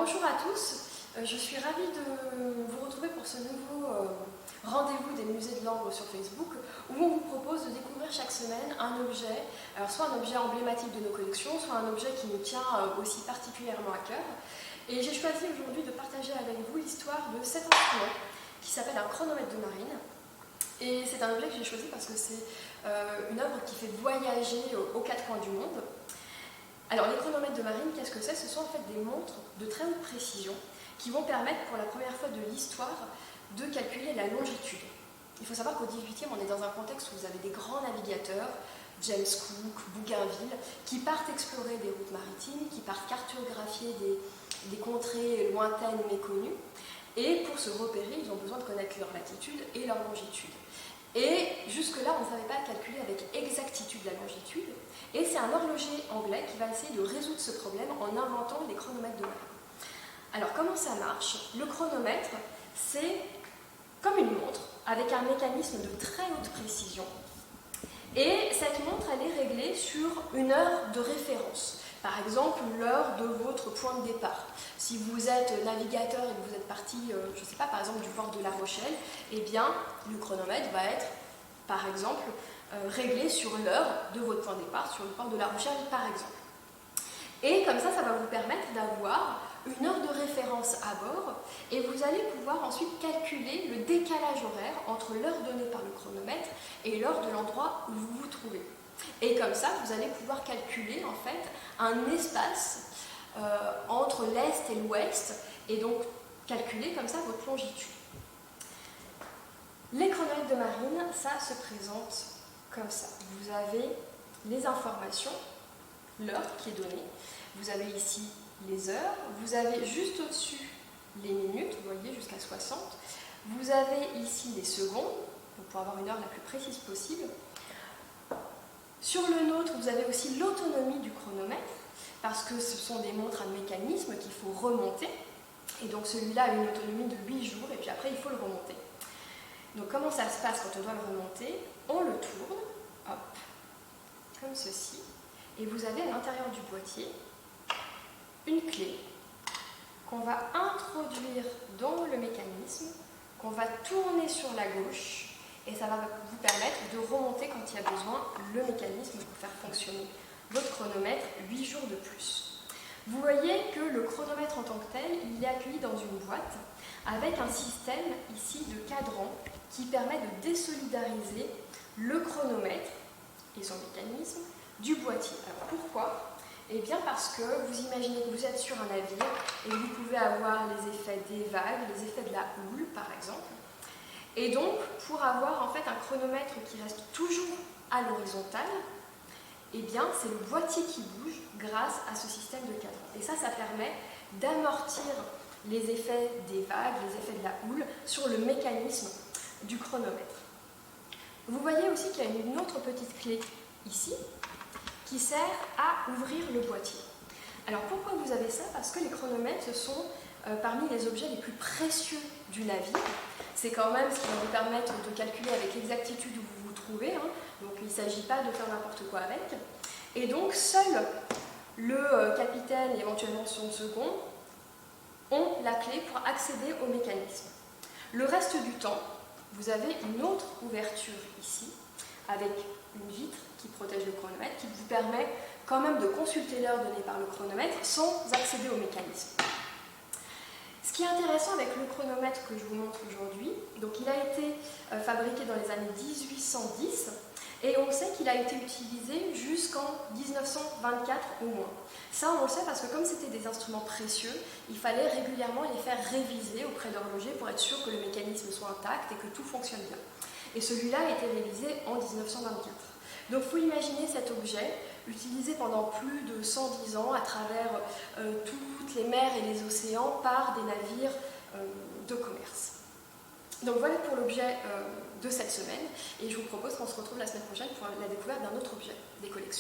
Bonjour à tous, je suis ravie de vous retrouver pour ce nouveau rendez-vous des musées de Langres sur Facebook où on vous propose de découvrir chaque semaine un objet, alors soit un objet emblématique de nos collections, soit un objet qui nous tient aussi particulièrement à cœur. Et j'ai choisi aujourd'hui de partager avec vous l'histoire de cet instrument qui s'appelle un chronomètre de marine. Et c'est un objet que j'ai choisi parce que c'est une œuvre qui fait voyager aux quatre coins du monde. Alors les chronomètres de marine, qu'est-ce que c'est? Ce sont en fait des montres de très haute précision qui vont permettre pour la première fois de l'histoire de calculer la longitude. Il faut savoir qu'au XVIIIe, on est dans un contexte où vous avez des grands navigateurs, James Cook, Bougainville, qui partent explorer des routes maritimes, qui partent cartographier des contrées lointaines méconnues. Et pour se repérer, ils ont besoin de connaître leur latitude et leur longitude. Et jusque-là, on ne savait pas calculer avec exactitude la longitude. Et c'est un horloger anglais qui va essayer de résoudre ce problème en inventant les chronomètres de marine. Alors comment ça marche? Le chronomètre, c'est comme une montre avec un mécanisme de très haute précision. Et cette montre, elle est réglée sur une heure de référence. Par exemple, l'heure de votre point de départ. Si vous êtes navigateur et que vous êtes parti, je ne sais pas, par exemple du port de La Rochelle, eh bien, le chronomètre va être, par exemple, réglé sur l'heure de votre point de départ, sur le port de La Rochelle, par exemple. Et comme ça va vous permettre d'avoir une heure de référence à bord et vous allez pouvoir ensuite calculer le décalage horaire entre l'heure donnée par le chronomètre et l'heure de l'endroit où vous vous trouvez. Et comme ça, vous allez pouvoir calculer en fait un espace entre l'est et l'ouest et donc calculer comme ça votre longitude. Les chronomètres de marine, ça se présente comme ça. Vous avez les informations, l'heure qui est donnée, vous avez ici les heures, vous avez juste au-dessus les minutes, vous voyez jusqu'à 60, vous avez ici les secondes, pour avoir une heure la plus précise possible. Sur le nôtre, vous avez aussi l'autonomie du chronomètre, parce que ce sont des montres à mécanisme qu'il faut remonter, et donc celui-là a une autonomie de 8 jours, et puis après il faut le remonter. Donc comment ça se passe quand on doit le remonter? On le tourne, hop, comme ceci, et vous avez à l'intérieur du boîtier une clé qu'on va introduire dans le mécanisme, qu'on va tourner sur la gauche, et ça va vous permettre de remonter quand il y a besoin le mécanisme pour faire fonctionner votre chronomètre 8 jours de plus. Vous voyez que le chronomètre en tant que tel, il est accueilli dans une boîte avec un système ici de cadran qui permet de désolidariser le chronomètre et son mécanisme du boîtier. Alors pourquoi? Eh bien parce que vous imaginez que vous êtes sur un navire et vous pouvez avoir les effets des vagues, les effets de la houle par exemple. Et donc pour avoir en fait un chronomètre qui reste toujours à l'horizontale, eh bien c'est le boîtier qui bouge grâce à ce système de cadran. Et ça permet d'amortir les effets des vagues, les effets de la houle sur le mécanisme du chronomètre. Vous voyez aussi qu'il y a une autre petite clé ici qui sert à ouvrir le boîtier. Alors pourquoi vous avez ça? Parce que les chronomètres, ce sont parmi les objets les plus précieux du navire. C'est quand même ce qui va vous permettre de calculer avec exactitude où vous vous trouvez, hein. Donc il ne s'agit pas de faire n'importe quoi avec. Et donc seul le capitaine et éventuellement son second ont la clé pour accéder au mécanisme. Le reste du temps, vous avez une autre ouverture ici, avec une vitre qui protège le chronomètre, qui vous permet quand même de consulter l'heure donnée par le chronomètre sans accéder au mécanisme. Ce qui est intéressant avec le chronomètre que je vous montre aujourd'hui, donc il a été fabriqué dans les années 1810 et on sait qu'il a été utilisé jusqu'en 1924 au moins. Ça on le sait parce que comme c'était des instruments précieux, il fallait régulièrement les faire réviser auprès d'horlogers pour être sûr que le mécanisme soit intact et que tout fonctionne bien. Et celui-là a été révisé en 1924. Donc il faut imaginer cet objet utilisé pendant plus de 110 ans à travers toutes les mers et les océans par des navires de commerce. Donc voilà pour l'objet de cette semaine et je vous propose qu'on se retrouve la semaine prochaine pour la découverte d'un autre objet des collections.